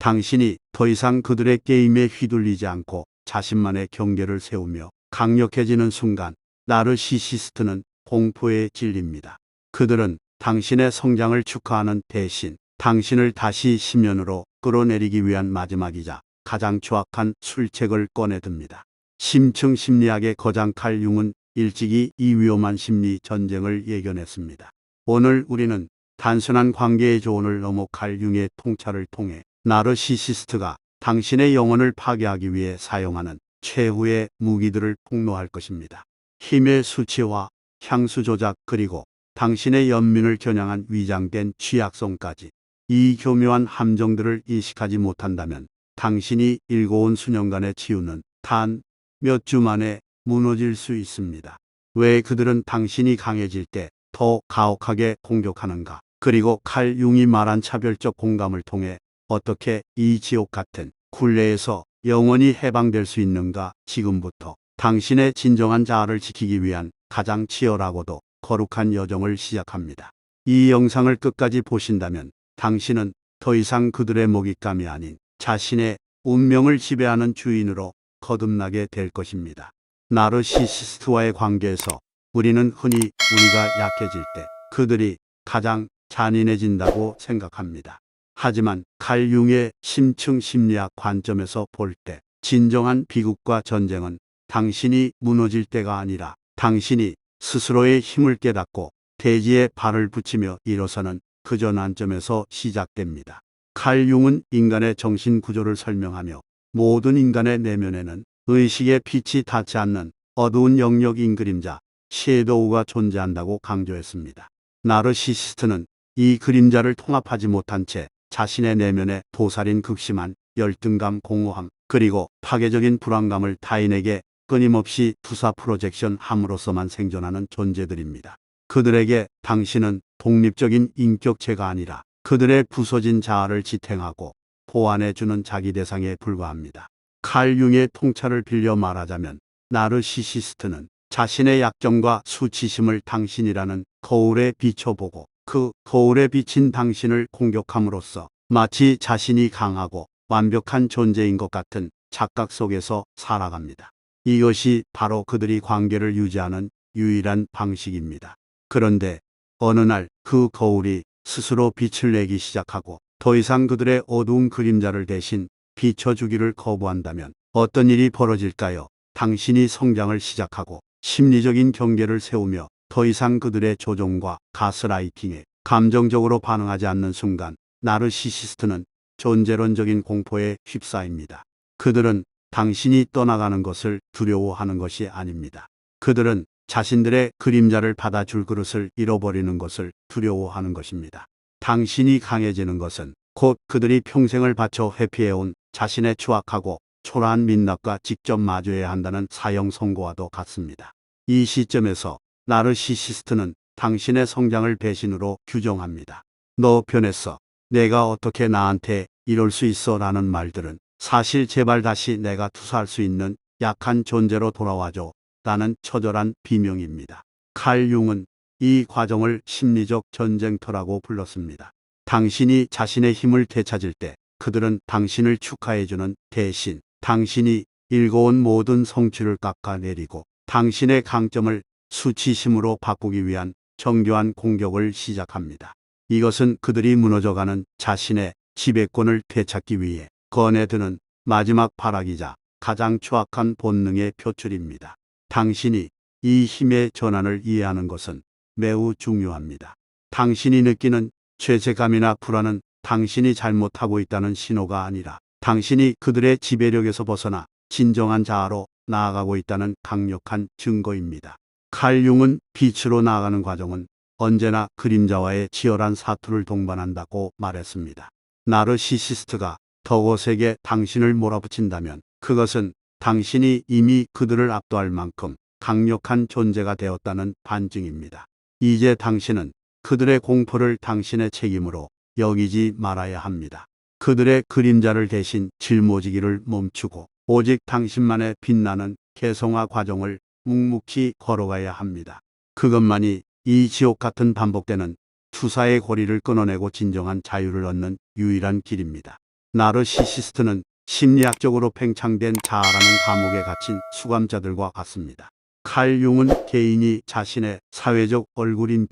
당신이 더 이상 그들의 게임에 휘둘리지 않고 자신만의 경계를 세우며 강력해지는 순간 나르시시스트는 공포에 질립니다. 그들은 당신의 성장을 축하하는 대신 당신을 다시 심연으로 끌어내리기 위한 마지막이자 가장 추악한 술책을 꺼내듭니다. 심층 심리학의 거장 칼 융은 일찍이 이 위험한 심리 전쟁을 예견했습니다. 오늘 우리는 단순한 관계의 조언을 넘어 칼 융의 통찰을 통해 나르시시스트가 당신의 영혼을 파괴하기 위해 사용하는 최후의 무기들을 폭로할 것입니다. 힘의 수치화, 향수 조작 그리고 당신의 연민을 겨냥한 위장된 취약성까지. 이 교묘한 함정들을 인식하지 못한다면 당신이 일궈온 수년간의 치유는 단 몇 주 만에 무너질 수 있습니다. 왜 그들은 당신이 강해질 때 더 가혹하게 공격하는가? 그리고 칼 융이 말한 차별적 공감을 통해 어떻게 이 지옥 같은 굴레에서 영원히 해방될 수 있는가? 지금부터 당신의 진정한 자아를 지키기 위한 가장 치열하고도 거룩한 여정을 시작합니다. 이 영상을 끝까지 보신다면 당신은 더 이상 그들의 먹잇감이 아닌 자신의 운명을 지배하는 주인으로 거듭나게 될 것입니다. 나르시시스트와의 관계에서 우리는 흔히 우리가 약해질 때 그들이 가장 잔인해진다고 생각합니다. 하지만 칼 융의 심층 심리학 관점에서 볼 때 진정한 비극과 전쟁은 당신이 무너질 때가 아니라 당신이 스스로의 힘을 깨닫고 대지에 발을 붙이며 일어서는 그 전환점에서 시작됩니다. 칼 융은 인간의 정신 구조를 설명하며 모든 인간의 내면에는 의식의 빛이 닿지 않는 어두운 영역인 그림자, 섀도우가 존재한다고 강조했습니다. 나르시시스트는 이 그림자를 통합하지 못한 채 자신의 내면에 도살인 극심한 열등감, 공허함, 그리고 파괴적인 불안감을 타인에게 끊임없이 투사 프로젝션 함으로써만 생존하는 존재들입니다. 그들에게 당신은 독립적인 인격체가 아니라 그들의 부서진 자아를 지탱하고 보완해주는 자기 대상에 불과합니다. 칼 융의 통찰을 빌려 말하자면 나르시시스트는 자신의 약점과 수치심을 당신이라는 거울에 비춰보고 그 거울에 비친 당신을 공격함으로써 마치 자신이 강하고 완벽한 존재인 것 같은 착각 속에서 살아갑니다. 이것이 바로 그들이 관계를 유지하는 유일한 방식입니다. 그런데 어느 날 그 거울이 스스로 빛을 내기 시작하고 더 이상 그들의 어두운 그림자를 대신 비춰주기를 거부한다면 어떤 일이 벌어질까요? 당신이 성장을 시작하고 심리적인 경계를 세우며 더 이상 그들의 조종과 가스라이팅에 감정적으로 반응하지 않는 순간 나르시시스트는 존재론적인 공포에 휩싸입니다. 그들은 당신이 떠나가는 것을 두려워하는 것이 아닙니다. 그들은 자신들의 그림자를 받아줄 그릇을 잃어버리는 것을 두려워하는 것입니다. 당신이 강해지는 것은 곧 그들이 평생을 바쳐 회피해온 자신의 추악하고 초라한 민낯과 직접 마주해야 한다는 사형 선고와도 같습니다. 이 시점에서 나르시시스트는 당신의 성장을 배신으로 규정합니다. 너 변했어. 내가 어떻게 나한테 이럴 수 있어 라는 말들은 사실 제발 다시 내가 투사할 수 있는 약한 존재로 돌아와줘 라는 처절한 비명입니다. 칼 융은 이 과정을 심리적 전쟁터라고 불렀습니다. 당신이 자신의 힘을 되찾을 때 그들은 당신을 축하해주는 대신 당신이 일궈온 모든 성취를 깎아내리고 당신의 강점을 수치심으로 바꾸기 위한 정교한 공격을 시작합니다. 이것은 그들이 무너져가는 자신의 지배권을 되찾기 위해 꺼내드는 마지막 발악이자 가장 추악한 본능의 표출입니다. 당신이 이 힘의 전환을 이해하는 것은 매우 중요합니다. 당신이 느끼는 죄책감이나 불안은 당신이 잘못하고 있다는 신호가 아니라 당신이 그들의 지배력에서 벗어나 진정한 자아로 나아가고 있다는 강력한 증거입니다. 칼 융은 빛으로 나아가는 과정은 언제나 그림자와의 치열한 사투를 동반한다고 말했습니다. 나르시시스트가 더 거세게 당신을 몰아붙인다면 그것은 당신이 이미 그들을 압도할 만큼 강력한 존재가 되었다는 반증입니다. 이제 당신은 그들의 공포를 당신의 책임으로 여기지 말아야 합니다. 그들의 그림자를 대신 짊어지기를 멈추고 오직 당신만의 빛나는 개성화 과정을 묵묵히 걸어가야 합니다. 그것만이 이 지옥 같은 반복되는 투사의 고리를 끊어내고 진정한 자유를 얻는 유일한 길입니다. 나르시시스트는 심리학적으로 팽창된 자아라는 감옥에 갇힌 수감자들과 같습니다. 칼 융은 개인이 자신의 사회적 얼굴인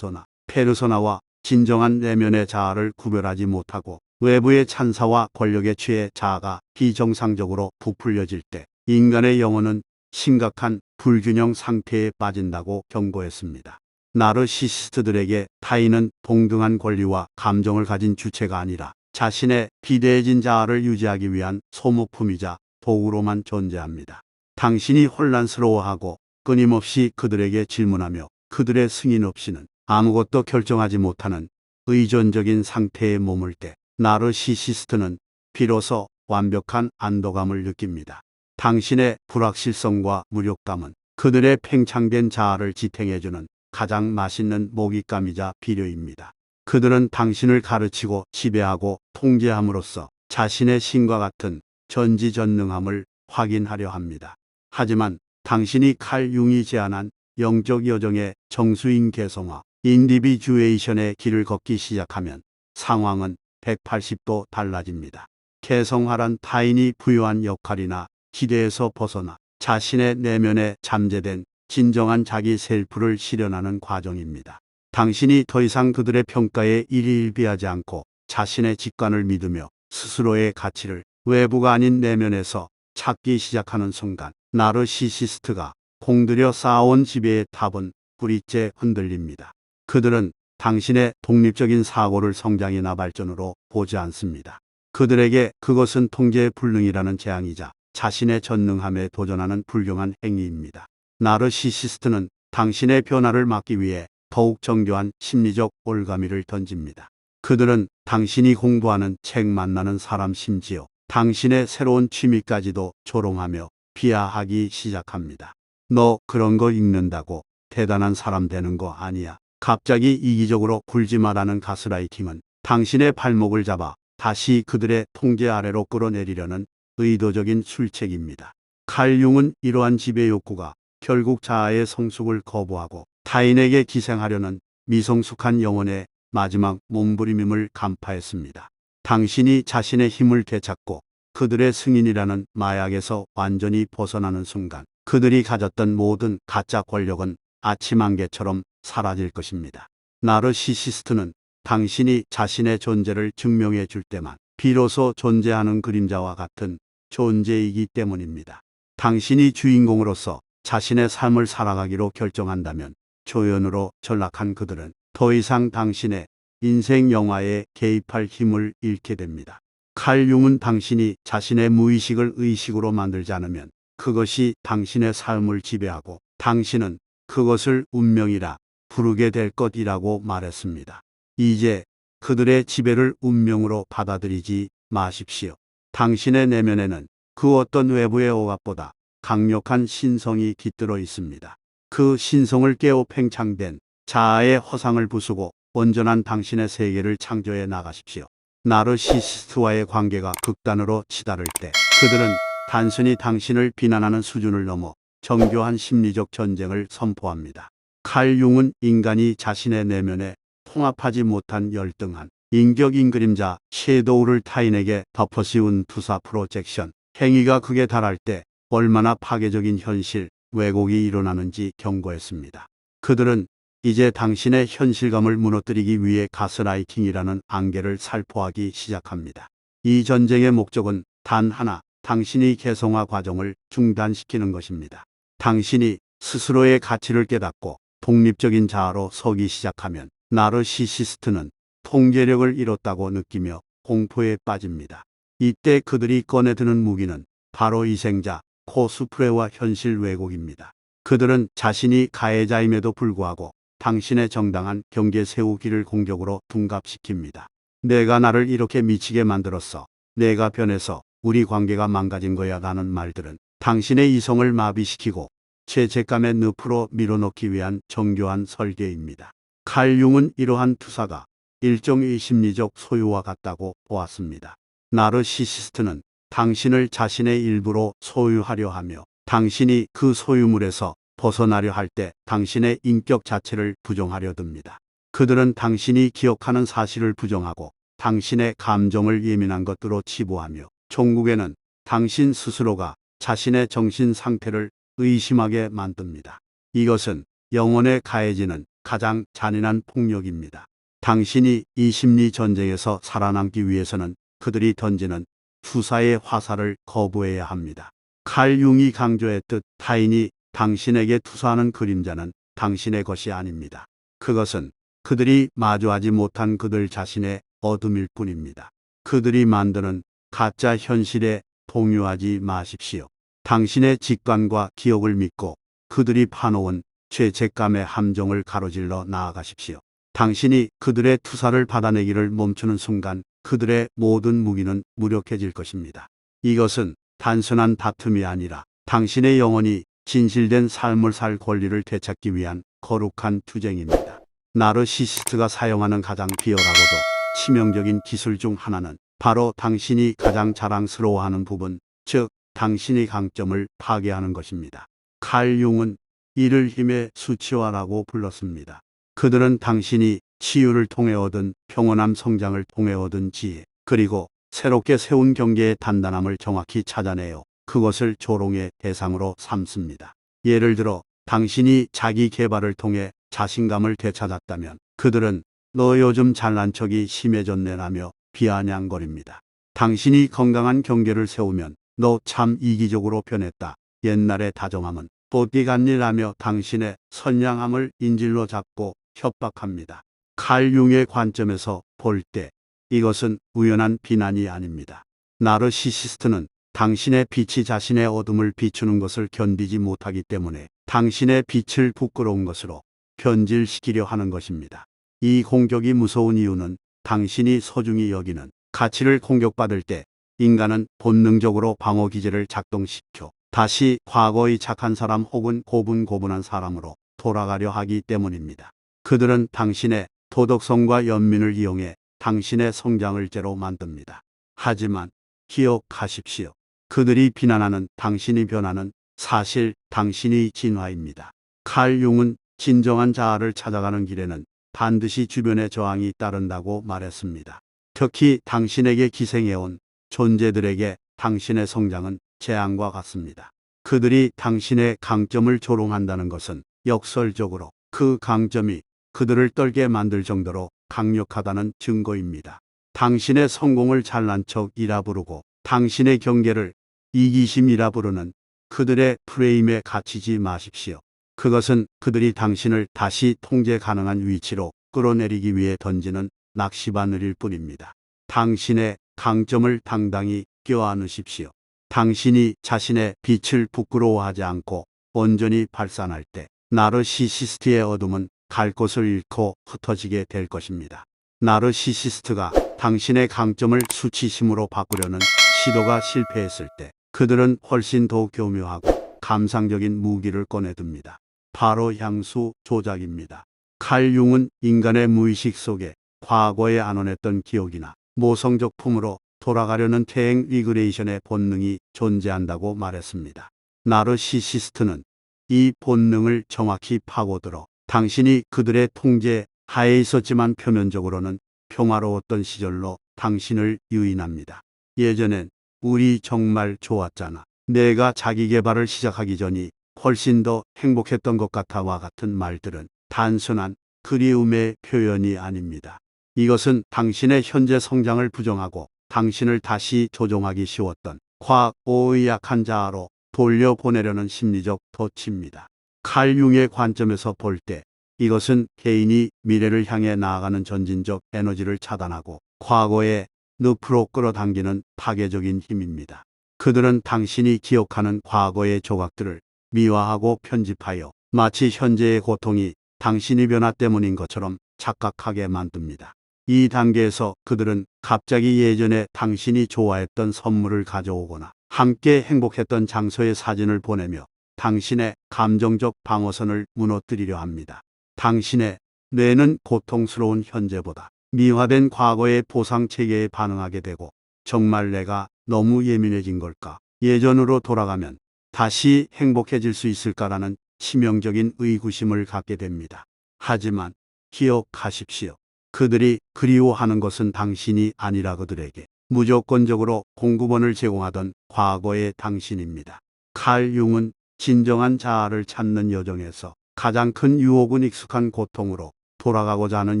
페르소나와 진정한 내면의 자아를 구별하지 못하고 외부의 찬사와 권력에 취해 자아가 비정상적으로 부풀려질 때 인간의 영혼은 심각한 불균형 상태에 빠진다고 경고했습니다. 나르시시스트들에게 타인은 동등한 권리와 감정을 가진 주체가 아니라 자신의 비대해진 자아를 유지하기 위한 소모품이자 도구로만 존재합니다. 당신이 혼란스러워하고 끊임없이 그들에게 질문하며 그들의 승인 없이는 아무것도 결정하지 못하는 의존적인 상태에 머물 때 나르시시스트는 비로소 완벽한 안도감을 느낍니다. 당신의 불확실성과 무력감은 그들의 팽창된 자아를 지탱해주는 가장 맛있는 먹잇감이자 비료입니다. 그들은 당신을 가르치고 지배하고 통제함으로써 자신의 신과 같은 전지전능함을 확인하려 합니다. 하지만 당신이 칼 융이 제안한 영적 여정의 정수인 개성화, 인디비주에이션의 길을 걷기 시작하면 상황은 180도 달라집니다. 개성화란 타인이 부여한 역할이나 기대에서 벗어나 자신의 내면에 잠재된 진정한 자기 셀프를 실현하는 과정입니다. 당신이 더 이상 그들의 평가에 일희일비하지 않고 자신의 직관을 믿으며 스스로의 가치를 외부가 아닌 내면에서 찾기 시작하는 순간 나르시시스트가 공들여 쌓아온 지배의 탑은 뿌리째 흔들립니다. 그들은 당신의 독립적인 사고를 성장이나 발전으로 보지 않습니다. 그들에게 그것은 통제의 불능이라는 재앙이자 자신의 전능함에 도전하는 불경한 행위입니다. 나르시시스트는 당신의 변화를 막기 위해 더욱 정교한 심리적 올가미를 던집니다. 그들은 당신이 공부하는 책, 만나는 사람, 심지어 당신의 새로운 취미까지도 조롱하며 비하하기 시작합니다. 너 그런 거 읽는다고 대단한 사람 되는 거 아니야. 갑자기 이기적으로 굴지 마라는 가스라이팅은 당신의 발목을 잡아 다시 그들의 통제 아래로 끌어내리려는 의도적인 술책입니다. 칼 융은 이러한 지배 욕구가 결국 자아의 성숙을 거부하고 타인에게 기생하려는 미성숙한 영혼의 마지막 몸부림임을 간파했습니다. 당신이 자신의 힘을 되찾고 그들의 승인이라는 마약에서 완전히 벗어나는 순간 그들이 가졌던 모든 가짜 권력은 아침 안개처럼 사라질 것입니다. 나르시시스트는 당신이 자신의 존재를 증명해 줄 때만 비로소 존재하는 그림자와 같은 존재이기 때문입니다. 당신이 주인공으로서 자신의 삶을 살아가기로 결정한다면 조연으로 전락한 그들은 더 이상 당신의 인생 영화에 개입할 힘을 잃게 됩니다. 칼 융은 당신이 자신의 무의식을 의식으로 만들지 않으면 그것이 당신의 삶을 지배하고 당신은 그것을 운명이라 부르게 될 것이라고 말했습니다. 이제 그들의 지배를 운명으로 받아들이지 마십시오. 당신의 내면에는 그 어떤 외부의 억압보다 강력한 신성이 깃들어 있습니다. 그 신성을 깨워 팽창된 자아의 허상을 부수고 온전한 당신의 세계를 창조해 나가십시오. 나르시시스트와의 관계가 극단으로 치달을 때 그들은 단순히 당신을 비난하는 수준을 넘어 정교한 심리적 전쟁을 선포합니다. 칼 융은 인간이 자신의 내면에 통합하지 못한 열등한 인격인 그림자 섀도우를 타인에게 덮어씌운 투사 프로젝션 행위가 극에 달할 때 얼마나 파괴적인 현실 왜곡이 일어나는지 경고했습니다. 그들은 이제 당신의 현실감을 무너뜨리기 위해 가스라이팅이라는 안개를 살포하기 시작합니다. 이 전쟁의 목적은 단 하나, 당신의 개성화 과정을 중단시키는 것입니다. 당신이 스스로의 가치를 깨닫고 독립적인 자아로 서기 시작하면 나르시시스트는 통제력을 잃었다고 느끼며 공포에 빠집니다. 이때 그들이 꺼내드는 무기는 바로 이생자, 코스프레와 현실 왜곡입니다. 그들은 자신이 가해자임에도 불구하고 당신의 정당한 경계 세우기를 공격으로 둔갑시킵니다. 내가 나를 이렇게 미치게 만들었어. 내가 변해서 우리 관계가 망가진 거야 라는 말들은 당신의 이성을 마비시키고 죄책감의 늪으로 밀어넣기 위한 정교한 설계입니다. 칼 융은 이러한 투사가 일종의 심리적 소유와 같다고 보았습니다. 나르시시스트는 당신을 자신의 일부로 소유하려 하며 당신이 그 소유물에서 벗어나려 할 때 당신의 인격 자체를 부정하려 듭니다. 그들은 당신이 기억하는 사실을 부정하고 당신의 감정을 예민한 것으로 치부하며 종국에는 당신 스스로가 자신의 정신 상태를 의심하게 만듭니다. 이것은 영혼에 가해지는 가장 잔인한 폭력입니다. 당신이 이 심리 전쟁에서 살아남기 위해서는 그들이 던지는 투사의 화살을 거부해야 합니다. 칼 융이 강조했듯 타인이 당신에게 투사하는 그림자는 당신의 것이 아닙니다. 그것은 그들이 마주하지 못한 그들 자신의 어둠일 뿐입니다. 그들이 만드는 가짜 현실에 동요하지 마십시오. 당신의 직관과 기억을 믿고 그들이 파놓은 죄책감의 함정을 가로질러 나아가십시오. 당신이 그들의 투사를 받아내기를 멈추는 순간 그들의 모든 무기는 무력해질 것입니다. 이것은 단순한 다툼이 아니라 당신의 영혼이 진실된 삶을 살 권리를 되찾기 위한 거룩한 투쟁입니다. 나르시시스트가 사용하는 가장 비열하고도 치명적인 기술 중 하나는 바로 당신이 가장 자랑스러워하는 부분, 즉 당신의 강점을 파괴하는 것입니다. 칼 융은 이를 힘의 수치화라고 불렀습니다. 그들은 당신이 치유를 통해 얻은 평온함, 성장을 통해 얻은 지혜, 그리고 새롭게 세운 경계의 단단함을 정확히 찾아내어 그것을 조롱의 대상으로 삼습니다. 예를 들어 당신이 자기 개발을 통해 자신감을 되찾았다면 그들은 너 요즘 잘난 척이 심해졌네라며 비아냥거립니다. 당신이 건강한 경계를 세우면 너 참 이기적으로 변했다. 옛날의 다정함은 보디간일하며 당신의 선량함을 인질로 잡고 협박합니다. 칼 융의 관점에서 볼 때 이것은 우연한 비난이 아닙니다. 나르시시스트는 당신의 빛이 자신의 어둠을 비추는 것을 견디지 못하기 때문에 당신의 빛을 부끄러운 것으로 변질시키려 하는 것입니다. 이 공격이 무서운 이유는 당신이 소중히 여기는 가치를 공격받을 때 인간은 본능적으로 방어 기제를 작동시켜 다시 과거의 착한 사람 혹은 고분고분한 사람으로 돌아가려 하기 때문입니다. 그들은 당신의 도덕성과 연민을 이용해 당신의 성장을 제로 만듭니다. 하지만 기억하십시오. 그들이 비난하는 당신이 변하는 사실 당신이 진화입니다. 칼 융은 진정한 자아를 찾아가는 길에는 반드시 주변의 저항이 따른다고 말했습니다. 특히 당신에게 기생해온 존재들에게 당신의 성장은 재앙과 같습니다. 그들이 당신의 강점을 조롱한다는 것은 역설적으로 그 강점이 그들을 떨게 만들 정도로 강력하다는 증거입니다. 당신의 성공을 잘난 척이라 부르고 당신의 경계를 이기심이라 부르는 그들의 프레임에 갇히지 마십시오. 그것은 그들이 당신을 다시 통제 가능한 위치로 끌어내리기 위해 던지는 낚시바늘일 뿐입니다. 당신의 강점을 당당히 껴안으십시오. 당신이 자신의 빛을 부끄러워하지 않고 온전히 발산할 때 나르시시스트의 어둠은 갈 곳을 잃고 흩어지게 될 것입니다. 나르시시스트가 당신의 강점을 수치심으로 바꾸려는 시도가 실패했을 때 그들은 훨씬 더 교묘하고 감상적인 무기를 꺼내듭니다. 바로 향수 조작입니다. 칼 융은 인간의 무의식 속에 과거에 안원했던 기억이나 모성적 품으로 돌아가려는 퇴행 리그레이션의 본능이 존재한다고 말했습니다. 나르시시스트는 이 본능을 정확히 파고들어 당신이 그들의 통제 하에 있었지만 표면적으로는 평화로웠던 시절로 당신을 유인합니다. 예전엔 우리 정말 좋았잖아. 내가 자기 개발을 시작하기 전이 훨씬 더 행복했던 것 같아와 같은 말들은 단순한 그리움의 표현이 아닙니다. 이것은 당신의 현재 성장을 부정하고 당신을 다시 조종하기 쉬웠던 과거의 약한 자아로 돌려보내려는 심리적 터치입니다. 칼 융의 관점에서 볼 때 이것은 개인이 미래를 향해 나아가는 전진적 에너지를 차단하고 과거의 늪으로 끌어당기는 파괴적인 힘입니다. 그들은 당신이 기억하는 과거의 조각들을 미화하고 편집하여 마치 현재의 고통이 당신의 변화 때문인 것처럼 착각하게 만듭니다. 이 단계에서 그들은 갑자기 예전에 당신이 좋아했던 선물을 가져오거나 함께 행복했던 장소의 사진을 보내며 당신의 감정적 방어선을 무너뜨리려 합니다. 당신의 뇌는 고통스러운 현재보다 미화된 과거의 보상 체계에 반응하게 되고 정말 내가 너무 예민해진 걸까? 예전으로 돌아가면 다시 행복해질 수 있을까라는 치명적인 의구심을 갖게 됩니다. 하지만 기억하십시오. 그들이 그리워하는 것은 당신이 아니라 그들에게 무조건적으로 공급원을 제공하던 과거의 당신입니다. 칼 융은 진정한 자아를 찾는 여정에서 가장 큰 유혹은 익숙한 고통으로 돌아가고자 하는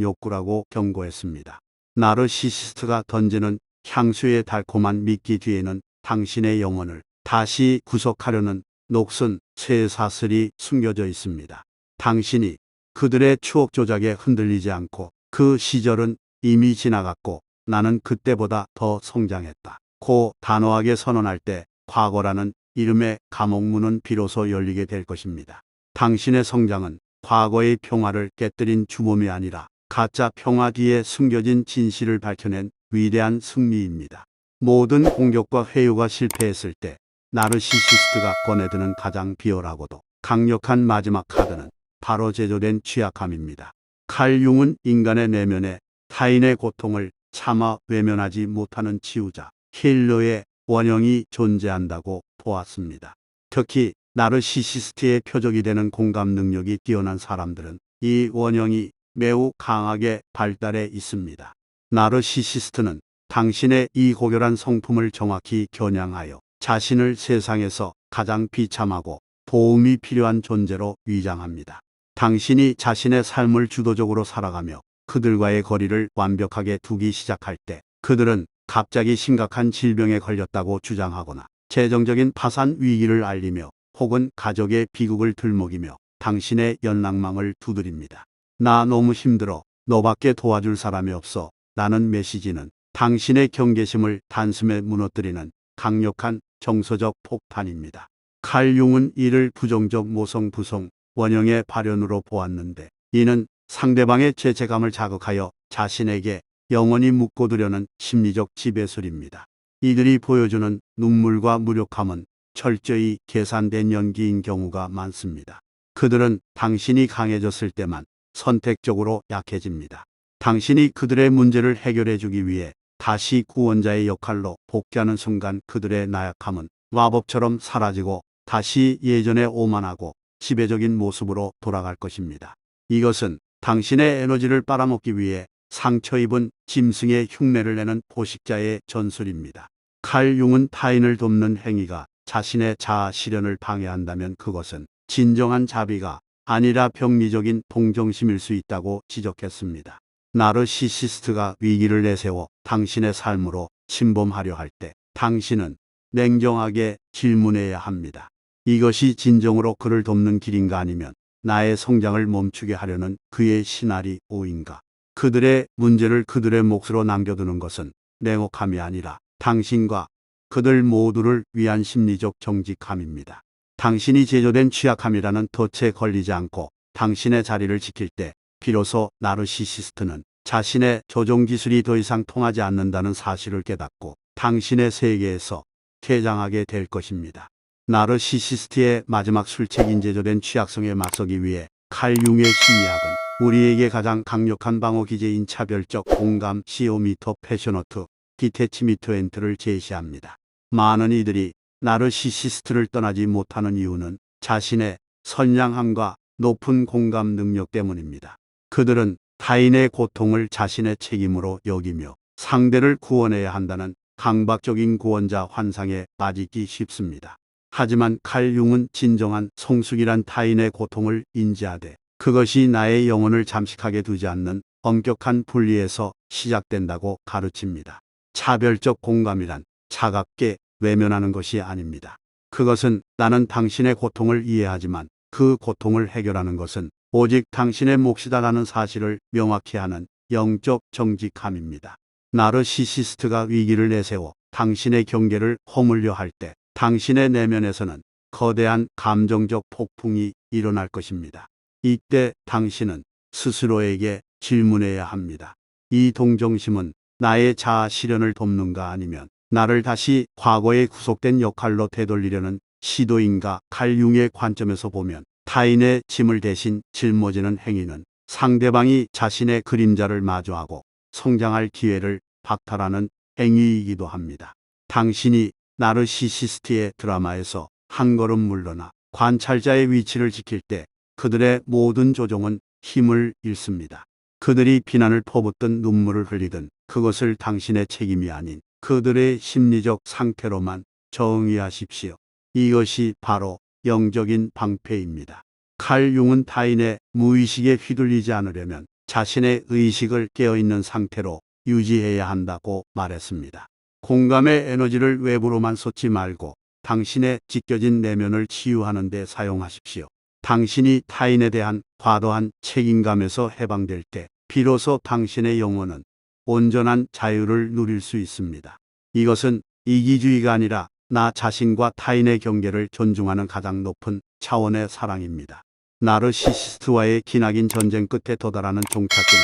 욕구라고 경고했습니다. 나르시시스트가 던지는 향수의 달콤한 미끼 뒤에는 당신의 영혼을 다시 구속하려는 녹슨 쇠사슬이 숨겨져 있습니다. 당신이 그들의 추억 조작에 흔들리지 않고 그 시절은 이미 지나갔고 나는 그때보다 더 성장했다. 고 단호하게 선언할 때 과거라는 이름의 감옥문은 비로소 열리게 될 것입니다. 당신의 성장은 과거의 평화를 깨뜨린 주범이 아니라 가짜 평화 뒤에 숨겨진 진실을 밝혀낸 위대한 승리입니다. 모든 공격과 회유가 실패했을 때 나르시시스트가 꺼내드는 가장 비열하고도 강력한 마지막 카드는 바로 제조된 취약함입니다. 칼 융은 인간의 내면에 타인의 고통을 차마 외면하지 못하는 치유자, 힐러의 원형이 존재한다고 보았습니다. 특히 나르시시스트의 표적이 되는 공감 능력이 뛰어난 사람들은 이 원형이 매우 강하게 발달해 있습니다. 나르시시스트는 당신의 이 고결한 성품을 정확히 겨냥하여 자신을 세상에서 가장 비참하고 도움이 필요한 존재로 위장합니다. 당신이 자신의 삶을 주도적으로 살아가며 그들과의 거리를 완벽하게 두기 시작할 때 그들은 갑자기 심각한 질병에 걸렸다고 주장하거나 재정적인 파산 위기를 알리며 혹은 가족의 비극을 들먹이며 당신의 연락망을 두드립니다. 나 너무 힘들어. 너밖에 도와줄 사람이 없어. 라는 메시지는 당신의 경계심을 단숨에 무너뜨리는 강력한 정서적 폭탄입니다. 칼 융은 이를 부정적 모성부성 원형의 발현으로 보았는데 이는 상대방의 죄책감을 자극하여 자신에게 영원히 묶어두려는 심리적 지배술입니다. 이들이 보여주는 눈물과 무력함은 철저히 계산된 연기인 경우가 많습니다. 그들은 당신이 강해졌을 때만 선택적으로 약해집니다. 당신이 그들의 문제를 해결해 주기 위해 다시 구원자의 역할로 복귀하는 순간 그들의 나약함은 마법처럼 사라지고 다시 예전의 오만하고 지배적인 모습으로 돌아갈 것입니다. 이것은 당신의 에너지를 빨아먹기 위해 상처 입은 짐승의 흉내를 내는 포식자의 전술입니다. 칼 융은 타인을 돕는 행위가 자신의 자아 실현을 방해한다면 그것은 진정한 자비가 아니라 병리적인 동정심일 수 있다고 지적했습니다. 나르시시스트가 위기를 내세워 당신의 삶으로 침범하려 할 때 당신은 냉정하게 질문해야 합니다. 이것이 진정으로 그를 돕는 길인가 아니면 나의 성장을 멈추게 하려는 그의 시나리오인가. 그들의 문제를 그들의 몫으로 남겨두는 것은 냉혹함이 아니라 당신과 그들 모두를 위한 심리적 정직함입니다. 당신이 제조된 취약함이라는 덫에 걸리지 않고 당신의 자리를 지킬 때 비로소 나르시시스트는 자신의 조종 기술이 더 이상 통하지 않는다는 사실을 깨닫고 당신의 세계에서 퇴장하게 될 것입니다. 나르시시스트의 마지막 술책인 제조된 취약성에 맞서기 위해 칼 융의 심리학은 우리에게 가장 강력한 방어 기제인 차별적 공감 시오미터 패셔너트 디태치미터 엔트를 제시합니다. 많은 이들이 나르시시스트를 떠나지 못하는 이유는 자신의 선량함과 높은 공감 능력 때문입니다. 그들은 타인의 고통을 자신의 책임으로 여기며 상대를 구원해야 한다는 강박적인 구원자 환상에 빠지기 쉽습니다. 하지만 칼 융은 진정한 성숙이란 타인의 고통을 인지하되 그것이 나의 영혼을 잠식하게 두지 않는 엄격한 분리에서 시작된다고 가르칩니다. 차별적 공감이란 차갑게 외면하는 것이 아닙니다. 그것은 나는 당신의 고통을 이해하지만 그 고통을 해결하는 것은 오직 당신의 몫이다라는 사실을 명확히 하는 영적 정직함입니다. 나르시시스트가 위기를 내세워 당신의 경계를 허물려 할 때 당신의 내면에서는 거대한 감정적 폭풍이 일어날 것입니다. 이때 당신은 스스로에게 질문해야 합니다. 이 동정심은 나의 자아 실현을 돕는가 아니면 나를 다시 과거의 구속된 역할로 되돌리려는 시도인가. 칼 융의 관점에서 보면 타인의 짐을 대신 짊어지는 행위는 상대방이 자신의 그림자를 마주하고 성장할 기회를 박탈하는 행위이기도 합니다. 당신이 나르시시스트의 드라마에서 한 걸음 물러나 관찰자의 위치를 지킬 때 그들의 모든 조종은 힘을 잃습니다. 그들이 비난을 퍼붓든 눈물을 흘리든 그것을 당신의 책임이 아닌 그들의 심리적 상태로만 정의하십시오. 이것이 바로 영적인 방패입니다. 칼 융은 타인의 무의식에 휘둘리지 않으려면 자신의 의식을 깨어있는 상태로 유지해야 한다고 말했습니다. 공감의 에너지를 외부로만 쏟지 말고 당신의 찢겨진 내면을 치유하는 데 사용하십시오. 당신이 타인에 대한 과도한 책임감에서 해방될 때 비로소 당신의 영혼은 온전한 자유를 누릴 수 있습니다. 이것은 이기주의가 아니라 나 자신과 타인의 경계를 존중하는 가장 높은 차원의 사랑입니다. 나르시시스트와의 기나긴 전쟁 끝에 도달하는 종착지는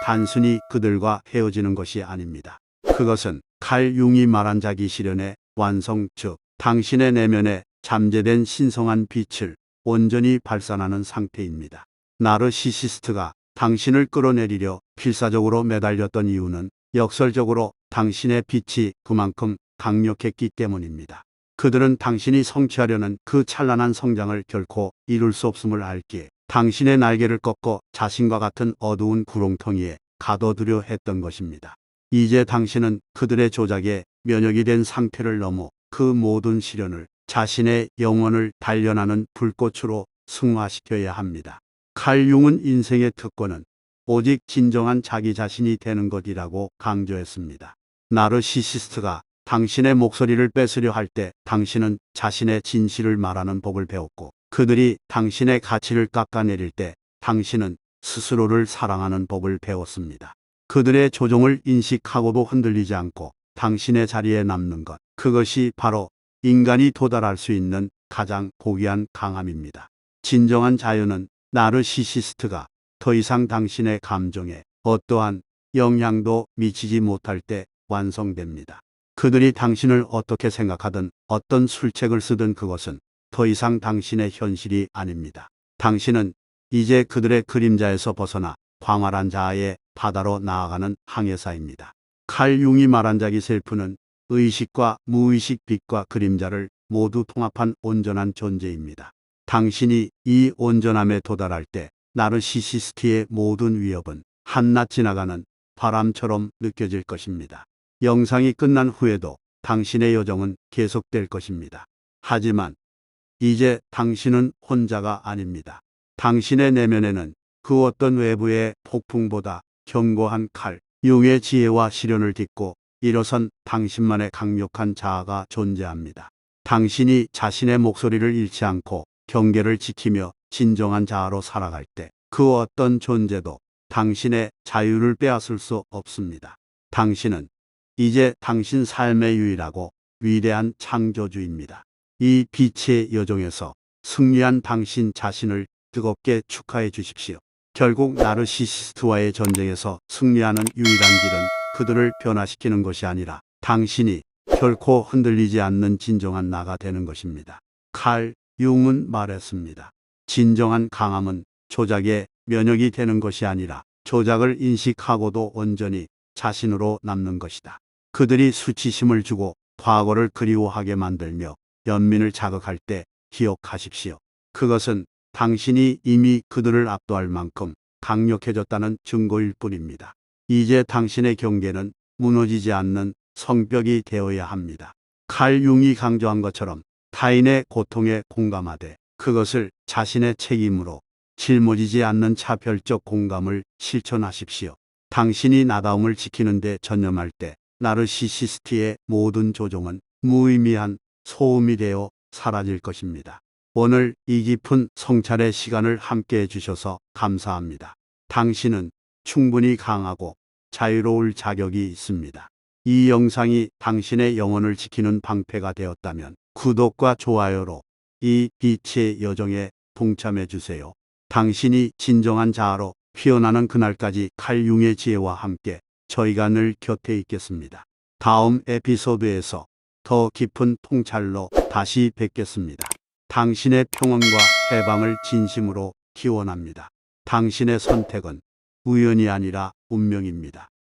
단순히 그들과 헤어지는 것이 아닙니다. 그것은 칼 융이 말한 자기 실현의 완성, 즉 당신의 내면에 잠재된 신성한 빛을 온전히 발산하는 상태입니다. 나르시시스트가 당신을 끌어내리려 필사적으로 매달렸던 이유는 역설적으로 당신의 빛이 그만큼 강력했기 때문입니다. 그들은 당신이 성취하려는 그 찬란한 성장을 결코 이룰 수 없음을 알기에 당신의 날개를 꺾고 자신과 같은 어두운 구렁텅이에 가둬두려 했던 것입니다. 이제 당신은 그들의 조작에 면역이 된 상태를 넘어 그 모든 시련을 자신의 영혼을 단련하는 불꽃으로 승화시켜야 합니다. 칼 융은 인생의 특권은 오직 진정한 자기 자신이 되는 것이라고 강조했습니다. 나르시시스트가 당신의 목소리를 뺏으려 할 때 당신은 자신의 진실을 말하는 법을 배웠고, 그들이 당신의 가치를 깎아내릴 때 당신은 스스로를 사랑하는 법을 배웠습니다. 그들의 조종을 인식하고도 흔들리지 않고 당신의 자리에 남는 것, 그것이 바로 인간이 도달할 수 있는 가장 고귀한 강함입니다. 진정한 자유는 나르시시스트가 더 이상 당신의 감정에 어떠한 영향도 미치지 못할 때 완성됩니다. 그들이 당신을 어떻게 생각하든 어떤 술책을 쓰든 그것은 더 이상 당신의 현실이 아닙니다. 당신은 이제 그들의 그림자에서 벗어나 광활한 자아의 바다로 나아가는 항해사입니다. 칼 융이 말한 자기 셀프는 의식과 무의식, 빛과 그림자를 모두 통합한 온전한 존재입니다. 당신이 이 온전함에 도달할 때 나르시시스트의 모든 위협은 한낱 지나가는 바람처럼 느껴질 것입니다. 영상이 끝난 후에도 당신의 여정은 계속될 것입니다. 하지만 이제 당신은 혼자가 아닙니다. 당신의 내면에는 그 어떤 외부의 폭풍보다 견고한 칼, 융의 지혜와 시련을 딛고 일어선 당신만의 강력한 자아가 존재합니다. 당신이 자신의 목소리를 잃지 않고 경계를 지키며 진정한 자아로 살아갈 때 그 어떤 존재도 당신의 자유를 빼앗을 수 없습니다. 당신은 이제 당신 삶의 유일하고 위대한 창조주입니다. 이 빛의 여정에서 승리한 당신 자신을 뜨겁게 축하해 주십시오. 결국 나르시시스트와의 전쟁에서 승리하는 유일한 길은 그들을 변화시키는 것이 아니라 당신이 결코 흔들리지 않는 진정한 나가 되는 것입니다. 칼 융은 말했습니다. 진정한 강함은 조작에 면역이 되는 것이 아니라 조작을 인식하고도 온전히 자신으로 남는 것이다. 그들이 수치심을 주고 과거를 그리워하게 만들며 연민을 자극할 때 기억하십시오. 그것은 당신이 이미 그들을 압도할 만큼 강력해졌다는 증거일 뿐입니다. 이제 당신의 경계는 무너지지 않는 성벽이 되어야 합니다. 칼 융이 강조한 것처럼 타인의 고통에 공감하되 그것을 자신의 책임으로 짊어지지 않는 차별적 공감을 실천하십시오. 당신이 나다움을 지키는 데 전념할 때 나르시시스트의 모든 조종은 무의미한 소음이 되어 사라질 것입니다. 오늘 이 깊은 성찰의 시간을 함께 해주셔서 감사합니다. 당신은 충분히 강하고 자유로울 자격이 있습니다. 이 영상이 당신의 영혼을 지키는 방패가 되었다면 구독과 좋아요로 이 빛의 여정에 동참해 주세요. 당신이 진정한 자아로 피어나는 그날까지 칼 융의 지혜와 함께 저희가 늘 곁에 있겠습니다. 다음 에피소드에서 더 깊은 통찰로 다시 뵙겠습니다. 당신의 평온과 해방을 진심으로 기원합니다. 당신의 선택은 우연이 아니라 운명입니다.